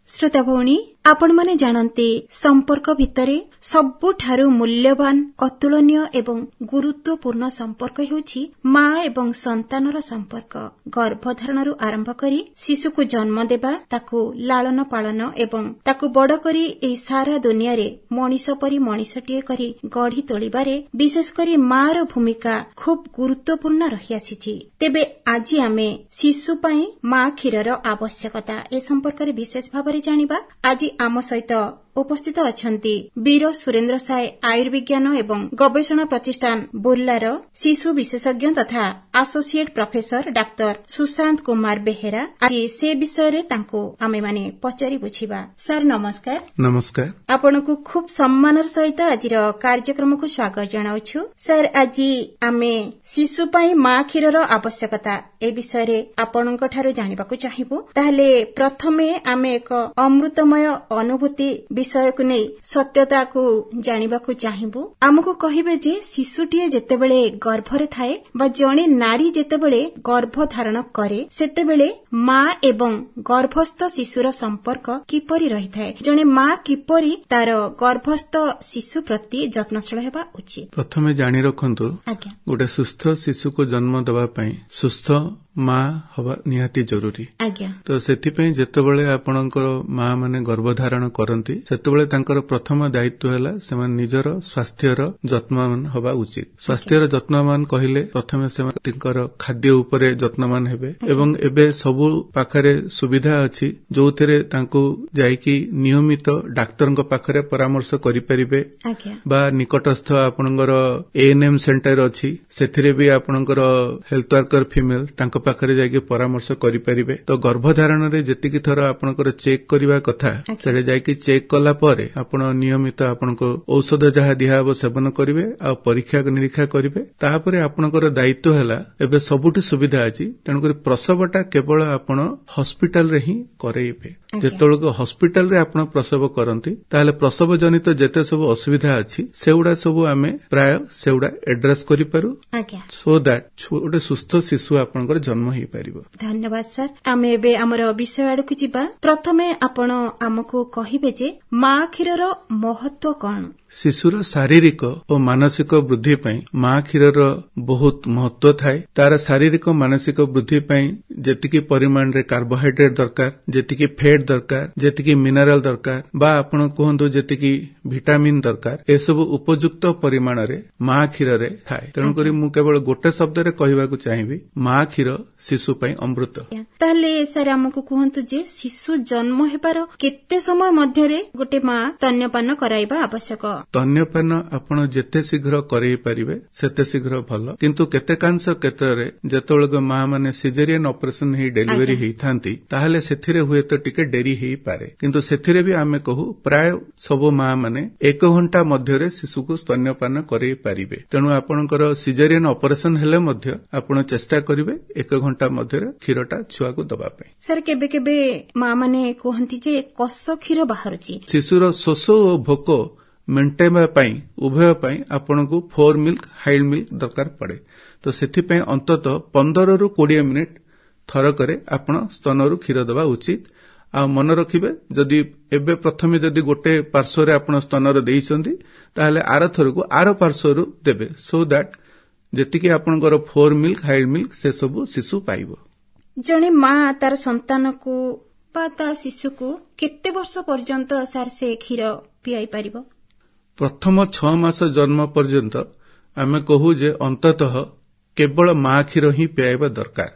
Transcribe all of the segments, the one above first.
श्रोता भौणी आपण माने जानते संपर्क भितरे सबुठारु मूल्यवान अतुलनीय एवं गुरुत्वपूर्ण संपर्क हेउछि माँ एवं संतानर संपर्क। गर्भधारणरु आरंभ करी शिशुको जन्म देबा, ताकु लालन पालन एवं ताकु बड़ करी एई सारा दुनिया रे मनीष परी मनीषटिए करी गढ़ी तोलिबारे विशेष करी माँ रो भूमिका खूब गुरुत्वपूर्ण रही आसीछि। तेबे आज आमे शिशु पई माँ क्षीरर आवश्यकता ए संपर्क रे विशेष भाबरे जानिबा। आज आम सहित उपस्थित अछंती वीर सुरेंद्र साय आयुर्विज्ञान एवं गवेषणा प्रतिष्ठान बुर्लार शिशु विशेषज्ञ तथा associate professor doctor Sushant Kumar Behera. आज से विषय रे तांको आमे माने पचारि बुझिबा। सर नमस्कार। नमस्कार। आपनको खूब सम्मानर सहित आजिर कार्यक्रम को स्वागत जनाउछु। सर आज आमे शिशु पई माँ क्षीरर आवश्यकता ए विषय रे आपनक ठारो जानिबाकू चाहिबो। ताहले प्रथमे आमे एक अमृतमय अनुभूति विषय को नहीं सत्यता को जानिबाकू चाहिबू। आमको कहिबे जे शिशुटीए जेतेबेले गर्भरे थाए बा जणे नारी जेतेबेले गर्भ धारण करे सेतेबेले माँ एवं गर्भस्थ शिशुर संपर्क किपरि रही थाए, जणे माँ किपरि तार गर्भस्थ शिशु प्रति यत्नशील हेबा उचित। प्रथमे जानि रखंतु गोटे सुस्थ शिशु को जन्म देबा पई सुस्थ माँ हवा निहाती जरूरी। तो सेथिपई जेतेबेले आपणकर माँ माने गर्भधारण करंती सेतेबेले तांकर प्रथम दायित्व हैला सेमान निजर स्वास्थ्यर जत्नवान हवा उचित। स्वास्थ्यर जत्नवान कहिले प्रथमे सेमान तिंकर खाद्य उपरे जत्नवान हेबे एवं एबे सबु पाखरे सुविधा अछि जोथिरे तांको जाईकी नियमित डाक्टरक पाखरे परामर्श करि परिबे बा निकटस्थ आपणकर एएनएम सेंटर अछि सेथिरे भी आपणकर हेल्थ वर्कर फीमेल तांको पाखरे जाके परामर्श करि परिबे। तो गर्भधारण रे जेतिकी थर आपणकर चेक करिवा कथा सेडे जाके चेक कला परे आपण नियमित आपनको औषध जहा दिहाबो सेवन करिवे आ परीक्षा निरीक्षा करिवे। ताहापरे आपणकर दायित्व हैला एबे सबुठी सुविधा अछि तेणुकरी प्रसवटा केवल आपण हॉस्पिटल रे ही करैबे। जेतोळको हॉस्पिटल रे आपण प्रसव करंती ताले प्रसव जनित जेते सब असुविधा अछि सेउडा सब आमे प्राय सेउडा एड्रेस करि पारु सो दैट छोटे सुस्थ शिशु आपणकर जन्म ही पारिबो। धन्यवाद सर। आमे एबे हमर विषय आडकु जिबा। प्रथमे आपण हमकु कहिबे जे माँ क्षीरर महत्व कोन? शिशुर शारीरिक और मानसिक वृद्धि पई माँ क्षीरर बहुत महत्व थाए। तार शारीरिक मानसिक वृद्धि पई जेतिकी परिमाण रे कार्बोहाइड्रेट दरकार, जेतिकी फैट दरकार, जेतिकी मिनरल दरकार बा आपण कहंतु जेतिकी विटामिन दरकार ए सब उपयुक्त परिमाण रे माँ क्षीर रे थाए। तेणु करी मु केवल गोटे शब्द रे कहिबाकू चाहिबी माँ क्षीर शिशु पई अमृत। ताले सर हमकु कहंतु जे शिशु जन्म हेबार केते समय मध्य रे गोटे माँ स्तन्यपान कराइबा आवश्यक? स्तन्यपान आपण जेते शीघ्र करई परिबे सेते शीघ्र भलो, किंतु केतेकांश क्षेत्रे जेतेबेले माँ माने सिजेरियन ऑपरेशन ही डेलिवरी ही थांती ताहले सेथिरे हुए तो टिके डेरी ही पारे, किंतु सेथिरे भी आमे कहू प्राय सब माँ माने 1 घंटा मध्य रे शिशु को स्तन्यपान करई परिबे। तेणु आपणकर सिजेरियन ऑपरेशन हेले मध्य आपण चेष्टा करिवे 1 घंटा मध्य रे क्षीरटा छुआ को दबा पे। सर केबे केबे माँ माने कहंती जे कस क्षीर बाहरची शिशुर शोष और भोक मेंटेन पाई उभय पाई आपनको 4 मिल्क हाइड मिल्क दरकार पड़े। तो सेथिपई अंतत 15 रु 20 मिनिट थर करे आपण स्तनरु क्षीर दबा उचित। आ मन रखिबे जदि एबे प्रथमे जदि गोटे पार्श्व रे आपण स्तनर देइसंती ताहले आर थरकु आर पार्श्वरु देबे सो दैट जेतिकी आपणकर 4 मिल्क हाइड मिल्क से सब शिशु पाइबो। जणे माँ तार संतान को बा ता शिशु को केते वर्ष पर्यंत सार से क्षीर पियाई परिबो? प्रथम 6 मास जन्म पर्यंत आमे कहू जे अंततः केवल माँ क्षीर ही पियाइबा दरकार।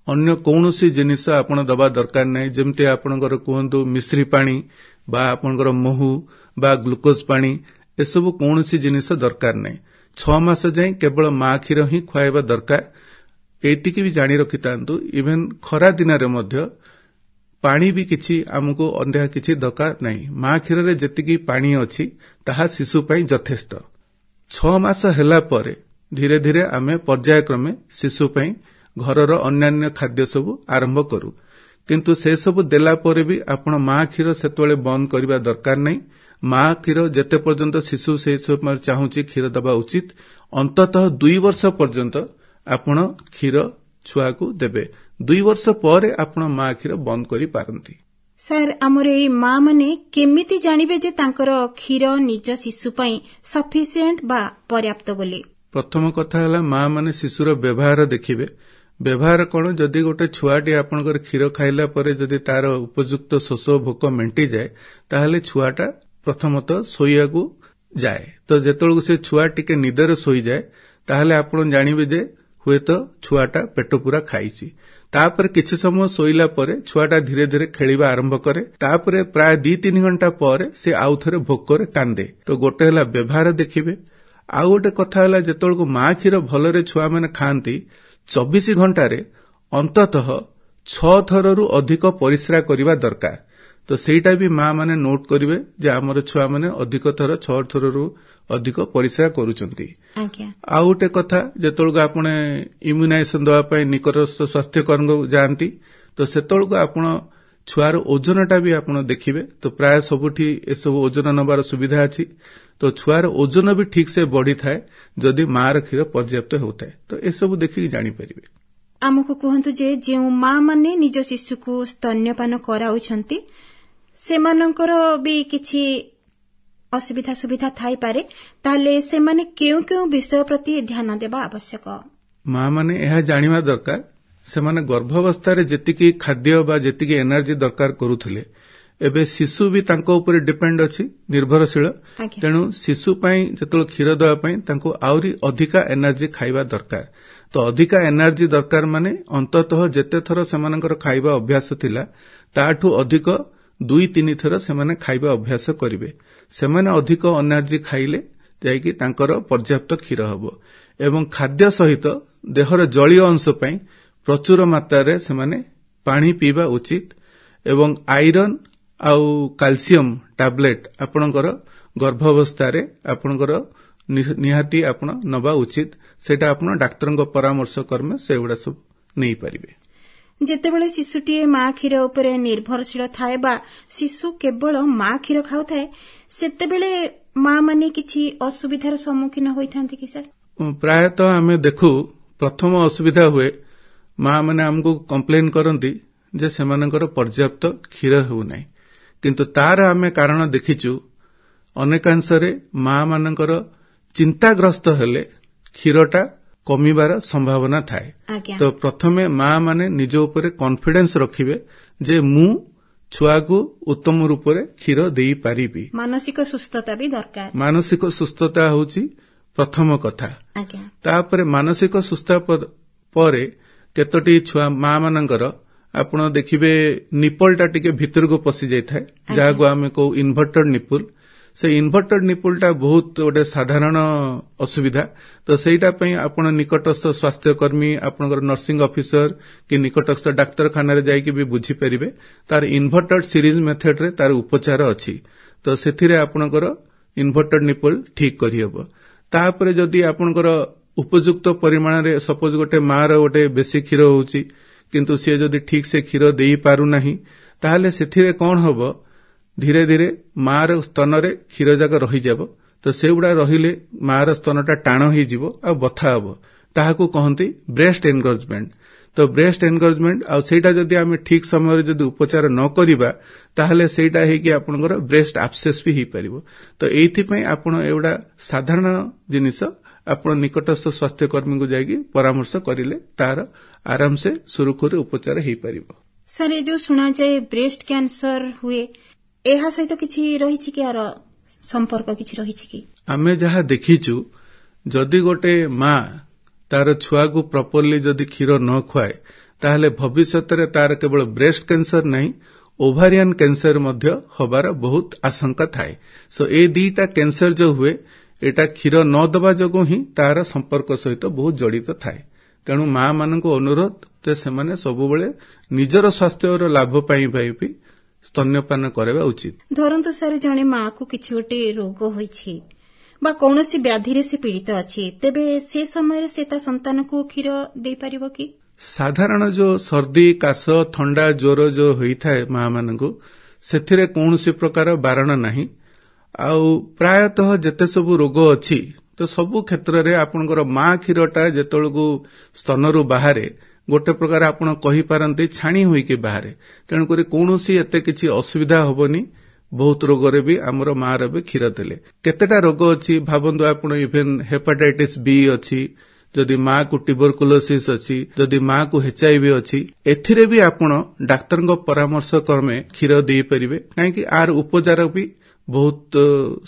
अन्य कौनसी जिनिस आपण दबा दरकार नहीं। जेमते आपणकर कहंतु मिश्री पानी बा आपणकर महू बा ग्लूकोज पानी ए सब कौनसी जिनिस दरकार नहीं। 6 मास जाए केवल माँ क्षीर ही खुआइबा दरकार। एटिकी भी जानी रखितांतु इवेन खरा दिन रे मध्य पानी भी किछि हमको अंधा किछि दरकार नहीं। माँ क्षीर रे जेतिकी पानी अछि ताहा शिशु पई यथेष्ट। 6 मास हेला परे धीरे धीरे आमे पर्यायक्रमे शिशु पई घरर अन्यान्य खाद्य सब आरंभ करू, किंतु से सब देला परे भी आपण माँ क्षीर सेतबेले बंद करबा दरकार नहीं। माँ क्षीर जेते पर्यंत शिशु से समय चाहूची क्षीर दबा उचित। अंततः 2 वर्ष पर्यंत आपण क्षीर छुआ को देबे। 2 वर्ष पर आपण माँ क्षीर बंद करि पारंती। ସାର୍ ଆମର ଏଇ ମା ମାନେ କେମିତି ଜାଣିବେ ଯେ ତାଙ୍କର କ୍ଷୀର ନିଜ ଶିଶୁ ପାଇଁ ସଫିସିଏଣ୍ଟ ବା ପର୍ଯ୍ୟାପ୍ତ ବୋଲି? ପ୍ରଥମ କଥା ହେଲା ମା ମାନେ ଶିଶୁର ବ୍ୟବହାର ଦେଖିବେ। ବ୍ୟବହାର କଣ, ଯଦି ଗୋଟେ ଛୁଆଟି ଆପଣଙ୍କର କ୍ଷୀର ଖାଇଲା ପରେ ଯଦି ତାର ଉପଯୁକ୍ତ ଶୋଷ ଭୋକ ମେଣ୍ଟିଯାଏ ତାହେଲେ ଛୁଆଟା ପ୍ରଥମତଃ ଶୋଇବାକୁ ଯାଏ। ତ ଯେତେବେଳକୁ ସେ ଛୁଆ ଟିକେ ନିଦରେ ଶୋଇଯାଏ ତାହେଲେ ଆପଣ ଜାଣିବେ ଯେ ହୁଏତ ଛୁଆଟା ପେଟ ପୂରା ଖାଇଛି। ତାପରେ କିଛି ସମୟ ଶୋଇଲା ପରେ ଛୁଆଟା ଧୀରେ ଧୀରେ ଖେଳିବା ଆରମ୍ଭ କରେ। ତାପରେ ପ୍ରାୟ 2-3 ଘଣ୍ଟା ପରେ ସେ ଆଉ ଥରେ ଭୋକରେ କାନ୍ଦେ। ତ ଗୋଟେ ହେଲା ବ୍ୟବହାର ଦେଖିବେ। ଆଉ ଗୋଟେ କଥା ହେଲା ଯେତେବେଳକୁ ମା କ୍ଷୀର ଭଲରେ ଛୁଆମାନେ ଖାଆନ୍ତି 24 ଘଣ୍ଟାରେ ଅନ୍ତତଃ 6 ଥରରୁ ଅଧିକ ପରିସ୍ରା କରିବା ଦରକାର। ତ ସେଇଟା ବି ମା ମାନେ ନୋଟ କରିବେ ଯେ ଆମର ଛୁଆମାନେ ଅଧିକ ଥର 6 ଥରରୁ ଅଧିକ ପରିସ୍ରା କରୁଛନ୍ତି। ଆଉ ଗୋଟେ କଥା, ଯେତେବେଳକୁ ଆପଣ ଇମ୍ୟୁନାଇଜେସନ ଦେବା ପାଇଁ ନିକଟସ୍ଥ ସ୍ୱାସ୍ଥ୍ୟକର୍ମୀଙ୍କୁ ଯାଆନ୍ତି ତ ସେତେବେଳକୁ ଆପଣ ଛୁଆର ଓଜନଟା ବି ଆପଣ ଦେଖିବେ। ତ ପ୍ରାୟ ସବୁଠି ଏସବୁ ଓଜନ ନେବାର ସୁବିଧା ଅଛି। ତ ଛୁଆର ଓଜନ ବି ଠିକ୍ ସେ ବଢିଥାଏ ଯଦି ମାର କ୍ଷୀର ପର୍ଯ୍ୟାପ୍ତ ହେଉଥାଏ। ତ ଏସବୁ ଦେଖିକି ଜାଣିପାରିବେ। ଆମକୁ କୁହନ୍ତୁ ଯେ ଯେଉଁ ମା ମାନେ ନିଜ ଶିଶୁକୁ ସ୍ତନ୍ୟପାନ କରାଉଛନ୍ତି ସେମାନଙ୍କର ବି କିଛି ଅସୁବିଧା ସୁବିଧା ଥାଇପାରେ, ତାହେଲେ ସେମାନେ କେଉଁ କେଉଁ ବିଷୟ ପ୍ରତି ଧ୍ୟାନ ଦେବା ଆବଶ୍ୟକ? ମା ମାନେ ଏହା ଜାଣିବା ଦରକାର ସେମାନେ ଗର୍ଭାବସ୍ଥାରେ ଯେତିକି ଖାଦ୍ୟ ବା ଯେତିକି ଏନର୍ଜି ଦରକାର କରୁଥିଲେ ଏବେ ଶିଶୁ ବି ତାଙ୍କ ଉପରେ ଡିପେଣ୍ଡ ଅଛି, ନିର୍ଭରଶୀଳ। ତେଣୁ ଶିଶୁ ପାଇଁ ଯେତେବେଳେ କ୍ଷୀର ଦେବା ପାଇଁ ତାଙ୍କୁ ଆହୁରି ଅଧିକା ଏନର୍ଜି ଖାଇବା ଦରକାର। ତ ଅଧିକା ଏନର୍ଜି ଦରକାର ମାନେ ଅନ୍ତତଃ ଯେତେ ଥର ସେମାନଙ୍କର ଖାଇବା ଅଭ୍ୟାସ ଥିଲା ତାଠୁ ଅଧିକ 2-3 ଥର ସେମାନେ ଖାଇବା ଅଭ୍ୟାସ କରିବେ। ସେମାନେ ଅଧିକ ଏନର୍ଜି ଖାଇଲେ ଯାଇକି ତାଙ୍କର ପର୍ଯ୍ୟାପ୍ତ କ୍ଷୀର ହେବ। ଏବଂ ଖାଦ୍ୟ ସହିତ ଦେହର ଜଳୀୟ ଅଂଶ ପାଇଁ ପ୍ରଚୁର ମାତ୍ରାରେ ସେମାନେ ପାଣି ପିଇବା ଉଚିତ। ଏବଂ ଆଇରନ୍ ଆଉ କ୍ୟାଲସିୟମ ଟାବଲେଟ ଆପଣଙ୍କର ଗର୍ଭାବସ୍ଥାରେ ଆପଣଙ୍କର ନିହାତି ଆପଣ ନେବା ଉଚିତ। ସେଇଟା ଆପଣ ଡାକ୍ତରଙ୍କ ପରାମର୍ଶ କ୍ରମେ ସେଗୁଡ଼ା ସବୁ ନେଇପାରିବେ। ଯେତେବେଳେ ଶିଶୁଟିଏ ମା କ୍ଷୀର ଉପରେ ନିର୍ଭରଶୀଳ ଥାଏ ବା ଶିଶୁ କେବଳ ମା କ୍ଷୀର ଖାଉଥାଏ ସେତେବେଳେ ମା ମାନେ କିଛି ଅସୁବିଧାର ସମ୍ମୁଖୀନ ହୋଇଥାନ୍ତି କି ସାର୍? ପ୍ରାୟତଃ ଆମେ ଦେଖୁ ପ୍ରଥମ ଅସୁବିଧା ହୁଏ ମା ମାନେ ଆମକୁ କମ୍ପ୍ଲେନ କରନ୍ତି ଯେ ସେମାନଙ୍କର ପର୍ଯ୍ୟାପ୍ତ କ୍ଷୀର ହେଉନାହିଁ। କିନ୍ତୁ ତାର ଆମେ କାରଣ ଦେଖିଛୁ ଅନେକାଂଶରେ ମା ମାନଙ୍କର ଚିନ୍ତାଗ୍ରସ୍ତ ହେଲେ କ୍ଷୀରଟା କମିବାର ସମ୍ଭାବନା ଥାଏ। ତ ପ୍ରଥମେ ମା ମାନେ ନିଜ ଉପରେ କନଫିଡେନ୍ସ ରଖିବେ ଯେ ମୁଁ ଛୁଆକୁ ଉତ୍ତମ ରୂପରେ କ୍ଷୀର ଦେଇପାରିବି। ମାନସିକ ସୁସ୍ଥତା ବି ଦରକାର। ମାନସିକ ସୁସ୍ଥତା ହେଉଛି ପ୍ରଥମ କଥା। ତାପରେ ମାନସିକ ସୁସ୍ଥତା ପରେ କେତୋଟି ଛୁଆ ମା ମାନଙ୍କର ଆପଣ ଦେଖିବେ ନିପଲଟା ଟିକେ ଭିତରକୁ ପଶି ଯାଇଥାଏ, ଯାହାକୁ ଆମେ କହୁ ଇନଭର୍ଟେଡ୍ ନିପୁଲ। ସେ ଇନଭର୍ଟେଡ୍ ନିପୁଲଟା ବହୁତ ଗୋଟେ ସାଧାରଣ ଅସୁବିଧା। ତ ସେଇଟା ପାଇଁ ଆପଣ ନିକଟସ୍ଥ ସ୍ୱାସ୍ଥ୍ୟକର୍ମୀ, ଆପଣଙ୍କର ନର୍ସିଂ ଅଫିସର କି ନିକଟସ୍ଥ ଡାକ୍ତରଖାନାରେ ଯାଇକି ବି ବୁଝିପାରିବେ। ତାର ଇନଭର୍ଟେଡ୍ ସିରିଜ ମେଥଡରେ ତାର ଉପଚାର ଅଛି। ତ ସେଥିରେ ଆପଣଙ୍କର ଇନଭର୍ଟେଡ୍ ନିପୁଲ ଠିକ୍ କରିହେବ। ତାପରେ ଯଦି ଆପଣଙ୍କର ଉପଯୁକ୍ତ ପରିମାଣରେ ସପୋଜ ଗୋଟେ ମାର ଗୋଟେ ବେଶୀ କ୍ଷୀର ହେଉଛି କିନ୍ତୁ ସିଏ ଯଦି ଠିକ୍ ସେ କ୍ଷୀର ଦେଇପାରୁନାହିଁ ତାହେଲେ ସେଥିରେ କ'ଣ ହେବ, ଧୀରେ ଧୀରେ ମାର ସ୍ତନରେ କ୍ଷୀର ଯାକ ରହିଯିବ। ତ ସେଗୁଡ଼ା ରହିଲେ ମାର ସ୍ତନଟା ଟାଣ ହେଇଯିବ ଆଉ ବଥା ହେବ। ତାହାକୁ କହନ୍ତି ବ୍ରେଷ୍ଟ ଏନଗର୍ଜମେଣ୍ଟ। ତ ବ୍ରେଷ୍ଟ ଏନଗର୍ଜମେଣ୍ଟ ଆଉ ସେଇଟା ଯଦି ଆମେ ଠିକ୍ ସମୟରେ ଯଦି ଉପଚାର ନ କରିବା ତାହେଲେ ସେଇଟା ହେଇକି ଆପଣଙ୍କର ବ୍ରେଷ୍ଟ ଆପସେସ୍ ବି ହେଇପାରିବ। ତ ଏଇଥିପାଇଁ ଆପଣ ଏଗୁଡ଼ା ସାଧାରଣ ଜିନିଷ ଆପଣ ନିକଟସ୍ଥ ସ୍ୱାସ୍ଥ୍ୟକର୍ମୀଙ୍କୁ ଯାଇକି ପରାମର୍ଶ କରିଲେ ତାର ଆରାମସେ ସୁରୁଖୁରୁରେ ଉପଚାର ହେଇପାରିବ। ସାର୍, ଏ ଯୋଉ ଶୁଣାଯାଏ ବ୍ରେଷ୍ଟ କ୍ୟାନ୍ସର ହୁଏ, ଏହା ସହିତ କିଛି ରହିଛି କି, ଏହାର ସମ୍ପର୍କ କିଛି ରହିଛି କି? ଆମେ ଯାହା ଦେଖିଛୁ ଯଦି ଗୋଟେ ମା ତାର ଛୁଆକୁ ପ୍ରପରଲି ଯଦି କ୍ଷୀର ନ ଖୁଆଏ ତାହେଲେ ଭବିଷ୍ୟତରେ ତାର କେବଳ ବ୍ରେଷ୍ଟ କ୍ୟାନ୍ସର ନାହିଁ ଓଭାରିଆନ୍ କ୍ୟାନ୍ସର ମଧ୍ୟ ହେବାର ବହୁତ ଆଶଙ୍କା ଥାଏ। ସୋ ଏଇ ଦିଟା କ୍ୟାନ୍ସର ଯୋଉ ହୁଏ ଏଟା କ୍ଷୀର ନ ଦେବା ଯୋଗୁଁ ହିଁ ତାର ସମ୍ପର୍କ ସହିତ ବହୁତ ଜଡ଼ିତ ଥାଏ। ତେଣୁ ମା ମାନଙ୍କୁ ଅନୁରୋଧ ଯେ ସେମାନେ ସବୁବେଳେ ନିଜର ସ୍ୱାସ୍ଥ୍ୟର ଲାଭ ପାଇଁ ବି ସ୍ତନ୍ୟପାନ କରିବା ଉଚିତ। ଧରନ୍ତୁ ସାର୍, ଜଣେ ମାକୁ କିଛି ଗୋଟେ ରୋଗ ହୋଇଛି ବା କୌଣସି ବ୍ୟାଧିରେ ସେ ପୀଡ଼ିତ ଅଛି, ତେବେ ସେ ସମୟରେ ସେ ତା ସନ୍ତାନକୁ କ୍ଷୀର ଦେଇପାରିବ କି? ସାଧାରଣ ଯୋଉ ସର୍ଦ୍ଦି, କାଶ, ଥଣ୍ଡା, ଜ୍ୱର ଯୋଉ ହୋଇଥାଏ ମା ମାନଙ୍କୁ ସେଥିରେ କୌଣସି ପ୍ରକାର ବାରଣ ନାହିଁ। ଆଉ ପ୍ରାୟତଃ ଯେତେ ସବୁ ରୋଗ ଅଛି ତ ସବୁ କ୍ଷେତ୍ରରେ ଆପଣଙ୍କର ମା କ୍ଷୀରଟା ଯେତେବେଳକୁ ସ୍ତନରୁ ବାହାରେ गोटे प्रकार आपण कहि पारंती छाणी होई के बाहर तेणु करी कोनोसी एते किछि असुविधा होबनी बहुत रोग रे भी हमर मां रे भी क्षीर देले केतेटा रोग अछि भाबंदु आपण इवन हेपाटाइटिस बी अछि जदि मां को ट्यूबरकुलोसिस अछि जदि मां को एचआईवी अछि एथिरे भी आपण डाक्टर को परामर्श क्रमे क्षीर देई परिबे काहे कि आर उपचार भी बहुत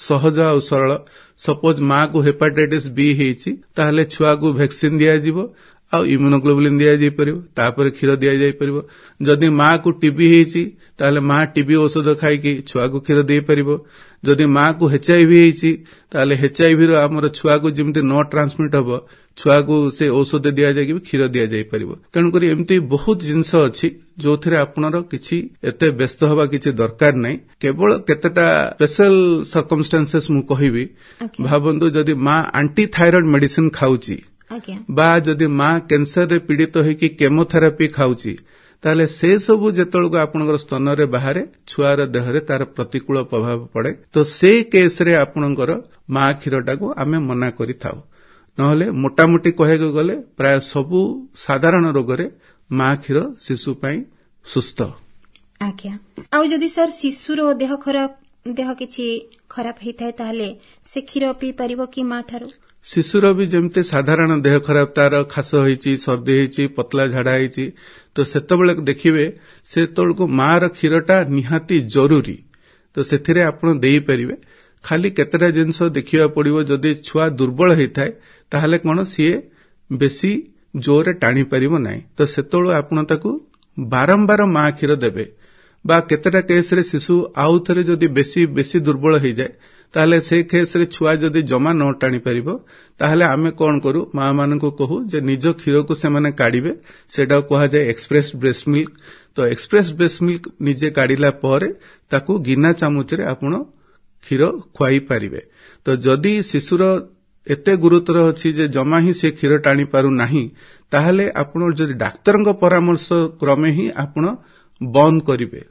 सहज और सरल सपोज मां को हेपाटाइटिस बी हेछि ताहले छुआ को वैक्सीन दिया जिवो आ इम्यूनोग्लोबुलिन दिया जाई परिबो तापर क्षीर दिया जाई परिबो जदि मां को टीबी हेछि ताहले मां टीबी औषध खाई कि छुआ को क्षीर देई परिबो जदि मां को एचआईवी हेछि ताहले एचआईवी रो हमर छुआ को जिमते न ट्रांसमिट हबो छुआ को से औषध दिया जाय कि क्षीर दिया जाई परिबो तेणु करी एमती बहुत जिंस अछि जोथरे आपनर किछि एते व्यस्त हवा किछि दरकार नै केवल केतेटा स्पेशल सर्कमस्टेंसेस मु कहिबी भाबंतु जदि मां एंटी थायराइड मेडिसिन खाउची बा जदि मां कैंसर रे पीड़ित होई कि केमोथेरापी खाउची ताले से सब जेतळको आपनकर स्तन रे बाहर छुआर देह रे तार प्रतिकूल प्रभाव पड़े तो से केस रे आपनकर मां क्षीरटा को आमे मना करि थाउ नहले मोटामोटी कहे गले प्राय सबु साधारण रोग रे मां क्षीर शिशु पई सुस्थ आज्ञा आ जदि सर शिशुर देह किछि खराब हेताय ताले से क्षीर पी परिबो कि मां थारो शिशुर भी जमते साधारण देह खराब तार खास होईची सर्दी होईची पतला झाड़ा होईची तो सेतबेले देखिबे से तळको मां र क्षीरटा निहाती जरूरी तो सेथिरे आपण देई परिबे खाली केतेटा जिंस देखिबा पड़िबो जदि छुआ दुर्बल हेताय ताहले कोन सिए बेसी जोरे टाणी परिबो नाही तो सेतळो आपण ताकू बारंबार मां क्षीर देबे बा केतेटा केस रे शिशु आउ थरे जदि बेसी दुर्बल हे जाय ताहले से केस रे छुआ जदि जमा न टाणी परिबो ताहले आमे कोन करू मां मान को कहू जे निज क्षीर को से माने काढिबे सेटा कहा जाय एक्सप्रेस ब्रेस्ट मिल्क तो एक्सप्रेस ब्रेस्ट मिल्क निजे काढिला परे ताकू गिना चामच रे आपण क्षीर खुआई पारिबे तो जदि शिशुर एते गुरुतर अछि जे जमा ही से क्षीर टाणी पारु नाही ताहले आपण जदि डाक्टरक परामर्श क्रमे ही आपण बंद करिवे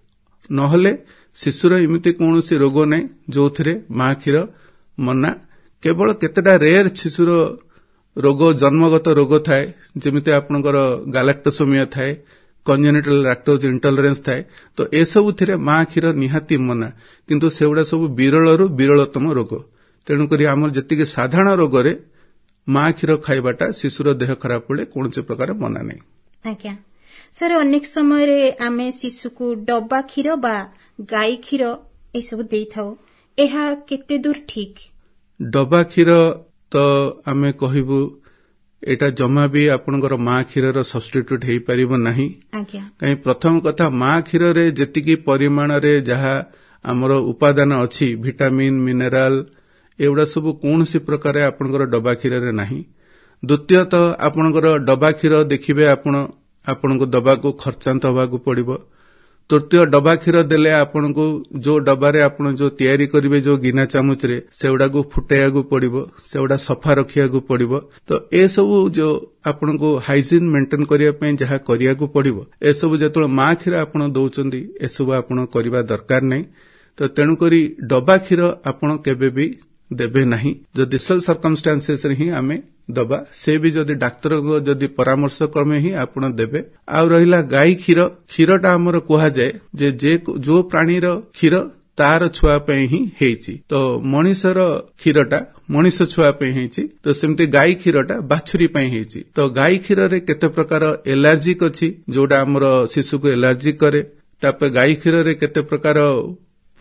नहले शिशुर इमिति कोनोसी रोग नै जोथरे मां क्षीर मना केवल केतेटा रेयर शिशुर रोग जन्मगत रोग थाए जेमिति आपनकर गैलेक्टोसोमिया थाए कंजेनिटल लैक्टोज इंटॉलरेंस थाए तो ए सब थिरे मां क्षीर निहाती मना किंतु सेउडा सब विरलरु विरलतम रोग तेणु करी हमर जति साधारण रोग रे मां क्षीर खाइबाटा शिशुर देह खराब पड़े कोनसे प्रकार मना नै आज्ञा सर अनेक समय रे आमे शिशु को डब्बा क्षीर बा गाई क्षीर ए सब देई थाओ एहा केते दूर ठीक डब्बा क्षीर तो आमे कहिबु एटा जमा भी आपनकर मां क्षीर रो सब्स्टिट्यूट हेई परिबो नाही आज्ञा कहीं प्रथम कथा मां क्षीर रे जेतिकी परिमाण रे जहा हमर उपादान अछि विटामिन मिनरल एवडा सब कोनसी प्रकार आपनकर डब्बा क्षीर रे नाही द्वितीयतः आपनकर डब्बा क्षीर देखिबे आपनको डब्बा को खर्चांत हवा को पड़िबो तृतीय डब्बा क्षीर देले आपनको जो डब्बा रे आपण जो तयारी करिवे जो गिना चामच रे सेउडा को फुटेया को पड़िबो सेउडा सफा रखिया को पड़िबो तो ए सब जो आपनको हाइजीन मेंटेन करिया पय जहा करिया को पड़िबो ए सब जेतळ मां क्षीर आपण दउचंदी ए सब आपण करिबा दरकार नै तो तेनु करी डब्बा क्षीर आपण केबे भी देबे नाही जो डिसल सर्कमस्टेंसेस रे ही आमे दबा से भी जदि डाक्टर को जदि परामर्श क्रमे ही आपण देबे आ रहिला गाई क्षीरटा हमर कोहा जाय जे जो प्राणी रो क्षीर तार छुआ पे ही हेची तो मनीषर क्षीरटा मनीष छुआ पे हेची तो सेमते गाई क्षीरटा बाछुरी पे हेची तो गाई क्षीर रे केते प्रकार एलर्जिक अछि जोडा हमर शिशु को एलर्जी करे तापे गाई क्षीर रे केते प्रकार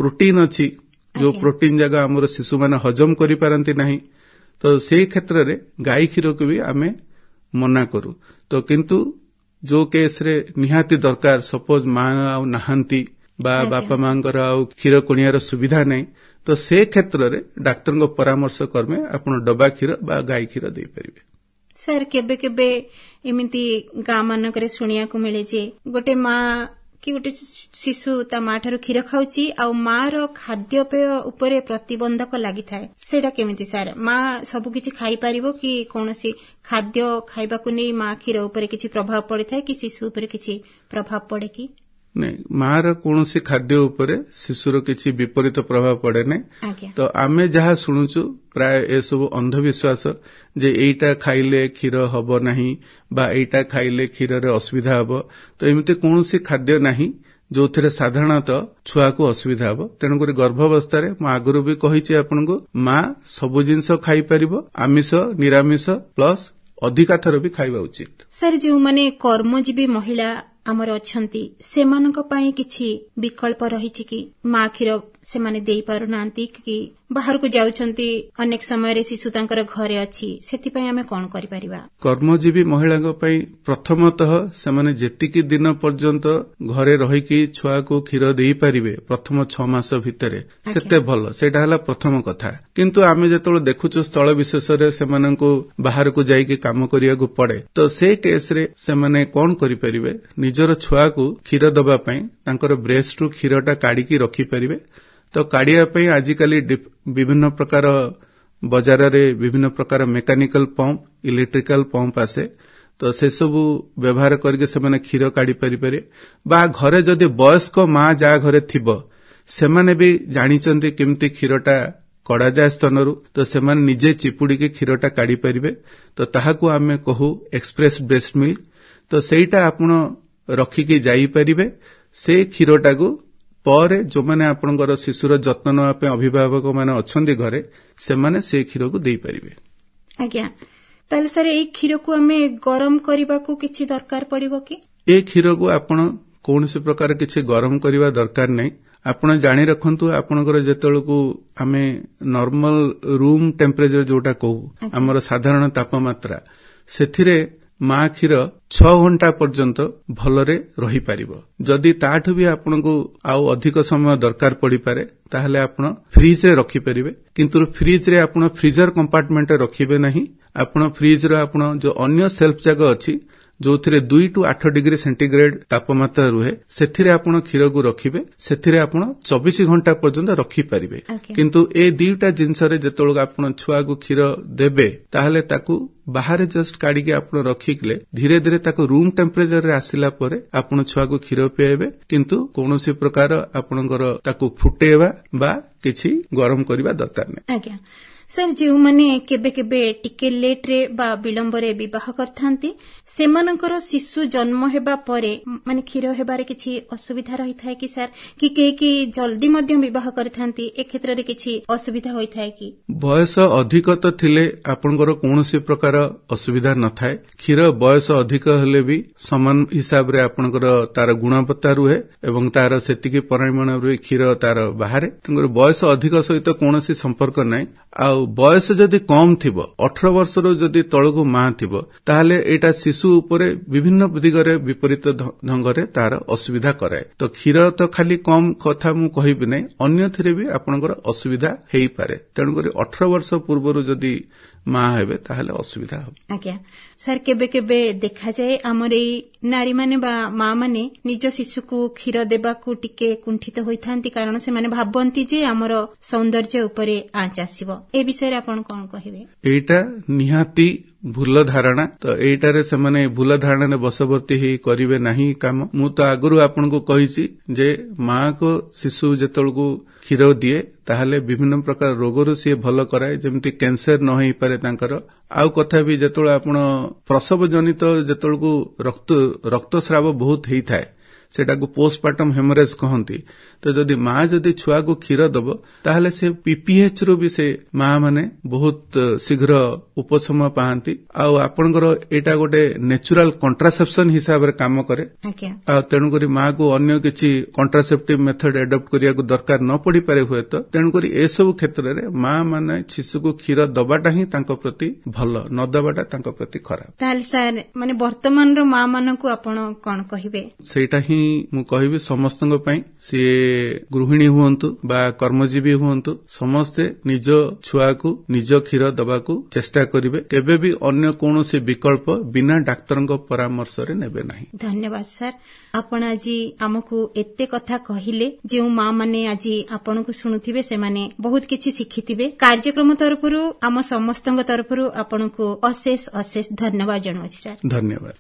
प्रोटीन अछि जो प्रोटीन जगह हमर शिशु माने हजम करि पारंती नाही तो से क्षेत्र रे गाई क्षीर को भी आमे मना करू तो किंतु जो केस रे निहाती दरकार सपोज मां आ नहांती बा बापा मांकर आ क्षीर कोनियार सुविधा नै तो से क्षेत्र रे डाक्टर को परामर्श करमे आपण डब्बा क्षीर बा गाई क्षीर दे परिबे सर केबे केबे एमिति गा मानकरे सुनिया को मिले जे गोटे मां कि गोटे शिशु ता मां ठारू क्षीर खाउची आ मां रो खाद्यपेय उपरे प्रतिबंधक लागि थाए सेडा केमिति सर मां सब किछि खाई परिबो कि कोनोसी खाद्य खाइबा को नै मां क्षीर उपरे किछि प्रभाव पड़ि थाए कि शिशु उपरे किछि प्रभाव पड़े कि ନାଇଁ, ମାର କୌଣସି ଖାଦ୍ୟ ଉପରେ ଶିଶୁର କିଛି ବିପରୀତ ପ୍ରଭାବ ପଡେ ନାହିଁ। ତ ଆମେ ଯାହା ଶୁଣୁଛୁ ପ୍ରାୟ ଏସବୁ ଅନ୍ଧବିଶ୍ୱାସ ଯେ ଏଇଟା ଖାଇଲେ କ୍ଷୀର ହବ ନାହିଁ ବା ଏଇଟା ଖାଇଲେ କ୍ଷୀରରେ ଅସୁବିଧା ହବ। ତ ଏମିତି କୌଣସି ଖାଦ୍ୟ ନାହିଁ ଯୋଉଥିରେ ସାଧାରଣତଃ ଛୁଆକୁ ଅସୁବିଧା ହବ। ତେଣୁକରି ଗର୍ଭାବସ୍ଥାରେ ମୁଁ ଆଗରୁ ବି କହିଛି ଆପଣଙ୍କୁ, ମା ସବୁ ଜିନିଷ ଖାଇପାରିବ, ଆମିଷ ନିରାମିଷ ପ୍ଲସ୍ ଅଧିକା ଥର ବି ଖାଇବା ଉଚିତ। ସାର୍, ଯେଉଁମାନେ କର୍ମଜୀବୀ ମହିଳା ଆମର ଅଛନ୍ତି ସେମାନଙ୍କ ପାଇଁ କିଛି ବିକଳ୍ପ ରହିଛି କି? ମା କ୍ଷୀର ସେମାନେ ଦେଇପାରୁନାହାନ୍ତି କି ବାହାରକୁ ଯାଉଛନ୍ତି, ଅନେକ ସମୟରେ ଶିଶୁ ତାଙ୍କର ଘରେ ଅଛି, ସେଥିପାଇଁ ଆମେ କଣ କରିପାରିବା? କର୍ମଜୀବୀ ମହିଳାଙ୍କ ପାଇଁ ପ୍ରଥମତଃ ସେମାନେ ଯେତିକି ଦିନ ପର୍ଯ୍ୟନ୍ତ ଘରେ ରହିକି ଛୁଆକୁ କ୍ଷୀର ଦେଇପାରିବେ ପ୍ରଥମ 6 ମାସ ଭିତରେ ସେତେ ଭଲ, ସେଇଟା ହେଲା ପ୍ରଥମ କଥା। କିନ୍ତୁ ଆମେ ଯେତେବେଳେ ଦେଖୁଛୁ ସ୍ଥଳ ବିଶେଷରେ ସେମାନଙ୍କୁ ବାହାରକୁ ଯାଇକି କାମ କରିବାକୁ ପଡେ, ତ ସେ କେସରେ ସେମାନେ କଣ କରିପାରିବେ? ନିଜର ଛୁଆକୁ କ୍ଷୀର ଦେବା ପାଇଁ ତାଙ୍କର ବ୍ରେଷ୍ଟରୁ କ୍ଷୀରଟା କାଢିକି ରଖିପାରିବେ। ତ କାଢିବା ପାଇଁ ଆଜିକାଲି ବିଭିନ୍ନ ପ୍ରକାର ବଜାରରେ ବିଭିନ୍ନ ପ୍ରକାର ମେକାନିକାଲ ପମ୍ପ, ଇଲେକ୍ଟ୍ରିକାଲ ପମ୍ପ ଆସେ। ତ ସେସବୁ ବ୍ୟବହାର କରିକି ସେମାନେ କ୍ଷୀର କାଢି ପାରିବେ। ବା ଘରେ ଯଦି ବୟସ୍କ ମା ଯାହା ଘରେ ଥିବ ସେମାନେ ବି ଜାଣିଛନ୍ତି କେମିତି କ୍ଷୀରଟା କଢାଯାଏ ସ୍ତନରୁ, ତ ସେମାନେ ନିଜେ ଚିପୁଡିକି କ୍ଷୀରଟା କାଢି ପାରିବେ। ତ ତାହାକୁ ଆମେ କହୁ ଏକ୍ସପ୍ରେସ ବ୍ରେଷ୍ଟ ମିଲ୍କ। ତ ସେଇଟା ଆପଣ ରଖିକି ଯାଇପାରିବେ। ସେ କ୍ଷୀରଟାକୁ ପରେ ଯୋଉମାନେ ଆପଣଙ୍କର ଶିଶୁର ଯତ୍ନ ନେବା ପାଇଁ ଅଭିଭାବକ ମାନେ ଅଛନ୍ତି ଘରେ, ସେମାନେ ସେ କ୍ଷୀରକୁ ଦେଇପାରିବେ। ଆଜ୍ଞା, ତାହେଲେ ସାର୍ ଏଇ କ୍ଷୀରକୁ ଆମେ ଗରମ କରିବାକୁ କିଛି ଦରକାର ପଡିବ କି? ଏ କ୍ଷୀରକୁ ଆପଣ କୌଣସି ପ୍ରକାର କିଛି ଗରମ କରିବା ଦରକାର ନାହିଁ। ଆପଣ ଜାଣି ରଖନ୍ତୁ, ଆପଣଙ୍କର ଯେତେବେଳକୁ ଆମେ ନର୍ମାଲ ରୁମ୍ ଟେମ୍ପରେଚର ଯୋଉଟା କହୁ, ଆମର ସାଧାରଣ ତାପମାତ୍ରା, ସେଥିରେ ମା କ୍ଷୀର 6 ଘଣ୍ଟା ପର୍ଯ୍ୟନ୍ତ ଭଲରେ ରହିପାରିବ। ଯଦି ତାଠୁ ବି ଆପଣଙ୍କୁ ଆଉ ଅଧିକ ସମୟ ଦରକାର ପଡିପାରେ ତାହେଲେ ଆପଣ ଫ୍ରିଜରେ ରଖିପାରିବେ। କିନ୍ତୁ ଫ୍ରିଜରେ ଆପଣ ଫ୍ରିଜର କମ୍ପାର୍ଟମେଣ୍ଟରେ ରଖିବେ ନାହିଁ। ଆପଣ ଫ୍ରିଜର ଆପଣ ଯୋଉ ଅନ୍ୟ ସେଲ୍ଫ ଜାଗ ଅଛି ଯୋଉଥିରେ 2 to 8 ଡିଗ୍ରୀ ସେଣ୍ଟିଗ୍ରେଡ ତାପମାତ୍ରା ରୁହେ, ସେଥିରେ ଆପଣ କ୍ଷୀରକୁ ରଖିବେ। ସେଥିରେ ଆପଣ 24 ଘଣ୍ଟା ପର୍ଯ୍ୟନ୍ତ ରଖିପାରିବେ। କିନ୍ତୁ ଏ ଦୁଇଟା ଜିନିଷରେ ଯେତେବେଳେ ଆପଣ ଛୁଆକୁ କ୍ଷୀର ଦେବେ ତାହେଲେ ତାକୁ ବାହାରେ ଜଷ୍ଟ କାଢିକି ଆପଣ ରଖିଲେ ଧୀରେ ଧୀରେ ତାକୁ ରୁମ୍ ଟେମ୍ପରେଚରରେ ଆସିଲା ପରେ ଆପଣ ଛୁଆକୁ କ୍ଷୀର ପିଆଇବେ। କିନ୍ତୁ କୌଣସି ପ୍ରକାର ଆପଣଙ୍କର ତାକୁ ଫୁଟେଇବା ବା କିଛି ଗରମ କରିବା ଦରକାର ନାହିଁ। ଆଜ୍ଞା ସାର୍, ଯେଉଁମାନେ କେବେ କେବେ ଟିକେ ଲେଟ୍ରେ ବା ବିଳମ୍ବରେ ବିବାହ କରିଥାନ୍ତି ସେମାନଙ୍କର ଶିଶୁ ଜନ୍ମ ହେବା ପରେ ମାନେ କ୍ଷୀର ହେବାରେ କିଛି ଅସୁବିଧା ରହିଥାଏ କି ସାର୍? କି କେହି ଜଲ୍ଦି ମଧ୍ୟ ବିବାହ କରିଥାନ୍ତି, ଏ କ୍ଷେତ୍ରରେ କିଛି ଅସୁବିଧା ହୋଇଥାଏ କି? ବୟସ ଅଧିକ ତ ଥିଲେ ଆପଣଙ୍କର କୌଣସି ପ୍ରକାର ଅସୁବିଧା ନଥାଏ। କ୍ଷୀର ବୟସ ଅଧିକ ହେଲେ ବି ସମାନ ହିସାବରେ ଆପଣଙ୍କର ତାର ଗୁଣବତ୍ତା ରୁହେ ଏବଂ ତାର ସେତିକି ପରିମାଣରେ କ୍ଷୀର ତାର ବାହାରେ। ତେଣୁକରି ବୟସ ଅଧିକ ସହିତ କୌଣସି ସମ୍ପର୍କ ନାହିଁ। ଆଉ ବୟସ ଯଦି କମ୍ ଥିବ, 18 ବର୍ଷରୁ ଯଦି ତଳକୁ ମା ଥିବ, ତାହେଲେ ଏଇଟା ଶିଶୁ ଉପରେ ବିଭିନ୍ନ ଦିଗରେ ବିପରୀତ ଢଙ୍ଗରେ ତାର ଅସୁବିଧା କରାଏ। ତ କ୍ଷୀର ତ ଖାଲି କମ୍ କଥା ମୁଁ କହିବି ନାହିଁ, ଅନ୍ୟଥିରେ ବି ଆପଣଙ୍କର ଅସୁବିଧା ହେଇପାରେ। ତେଣୁକରି 18 ବର୍ଷ ପୂର୍ବରୁ ଯଦି ମା ହେବେ ତାହେଲେ ଅସୁବିଧା ହେବ। ଆଜ୍ଞା ସାର୍, କେବେ କେବେ ଦେଖାଯାଏ ଆମର ଏଇ ନାରୀମାନେ ବା ମା ମାନେ ନିଜ ଶିଶୁକୁ କ୍ଷୀର ଦେବାକୁ ଟିକେ କୁଣ୍ଠିତ ହୋଇଥାନ୍ତି, କାରଣ ସେମାନେ ଭାବନ୍ତି ଯେ ଆମର ସୌନ୍ଦର୍ଯ୍ୟ ଉପରେ ଆଞ୍ଚ ଆସିବ। ଏ ବିଷୟରେ ଆପଣ କଣ କହିବେ? ଏଇଟା ନିହାତି ଭୁଲ ଧାରଣା। ତ ଏଇଟାରେ ସେମାନେ ଭୁଲ ଧାରଣାରେ ବଶବର୍ତ୍ତୀ ହେଇ କରିବେ ନାହିଁ କାମ। ମୁଁ ତ ଆଗରୁ ଆପଣଙ୍କୁ କହିଛି ଯେ ମାକୁ ଶିଶୁ ଯେତେବେଳକୁ କ୍ଷୀର ଦିଏ ତାହେଲେ ବିଭିନ୍ନ ପ୍ରକାର ରୋଗରୁ ସିଏ ଭଲ କରାଏ, ଯେମିତି କ୍ୟାନ୍ସର ନ ହେଇପାରେ ତାଙ୍କର। ଆଉ କଥା ବି ଯେତେବେଳେ ଆପଣ ପ୍ରସବ ଜନିତ ଯେତେବେଳକୁ ରକ୍ତସ୍ରାବ ବହୁତ ହେଇଥାଏ, ସେଟାକୁ ପୋଷ୍ଟପାର୍ଟମ ହେମୋରେଜ କହନ୍ତି। ତ ଯଦି ମା ଯଦି ଛୁଆକୁ କ୍ଷୀର ଦବ ତାହେଲେ ସେ PPH ରୁ ବି ସେ ମା ମାନେ ବହୁତ ଶୀଘ୍ର ଉପଶମ ପାଆନ୍ତି। ଆଉ ଆପଣଙ୍କର ଏଇଟା ଗୋଟେ ନ୍ୟାଚୁରାଲ କଣ୍ଟ୍ରାସେପ୍ସନ ହିସାବରେ କାମ କରେ। ଆଉ ତେଣୁକରି ମାକୁ ଅନ୍ୟ କିଛି କଣ୍ଟ୍ରାସେପ୍ଟିଭ ମେଥଡ ଆଡପ୍ଟ କରିବାକୁ ଦରକାର ନ ପଡିପାରେ ହୁଏତ। ତେଣୁକରି ଏସବୁ କ୍ଷେତ୍ରରେ ମା ମାନେ ଶିଶୁକୁ କ୍ଷୀର ଦବାଟା ହିଁ ତାଙ୍କ ପ୍ରତି ଭଲ, ନ ଦବାଟା ତାଙ୍କ ପ୍ରତି ଖରାପ। ତାହେଲେ ସାର୍, ମାନେ ବର୍ତ୍ତମାନର ମା ମାନଙ୍କୁ ଆପଣ କଣ କହିବେ? ସେଇଟା ହିଁ ମୁଁ କହିବି ସମସ୍ତଙ୍କ ପାଇଁ, ସିଏ ଗୃହିଣୀ ହୁଅନ୍ତୁ ବା କର୍ମଜୀବୀ ହୁଅନ୍ତୁ, ସମସ୍ତେ ନିଜ ଛୁଆକୁ ନିଜ କ୍ଷୀର ଦବାକୁ ଚେଷ୍ଟା କରିବେ। କେବେ ବି ଅନ୍ୟ କୌଣସି ବିକଳ୍ପ ବିନା ଡାକ୍ତରଙ୍କ ପରାମର୍ଶରେ ନେବେ ନାହିଁ। ଧନ୍ୟବାଦ ସାର୍, ଆପଣ ଆଜି ଆମକୁ ଏତେ କଥା କହିଲେ। ଯେଉଁ ମା ମାନେ ଆଜି ଆପଣଙ୍କୁ ଶୁଣୁଥିବେ ସେମାନେ ବହୁତ କିଛି ଶିଖିଥିବେ। କାର୍ଯ୍ୟକ୍ରମ ତରଫରୁ ଆମ ସମସ୍ତଙ୍କ ତରଫରୁ ଆପଣଙ୍କୁ ଅଶେଷ ଅଶେଷ ଧନ୍ୟବାଦ ଜଣାଉଛି ସାର୍। ଧନ୍ୟବାଦ।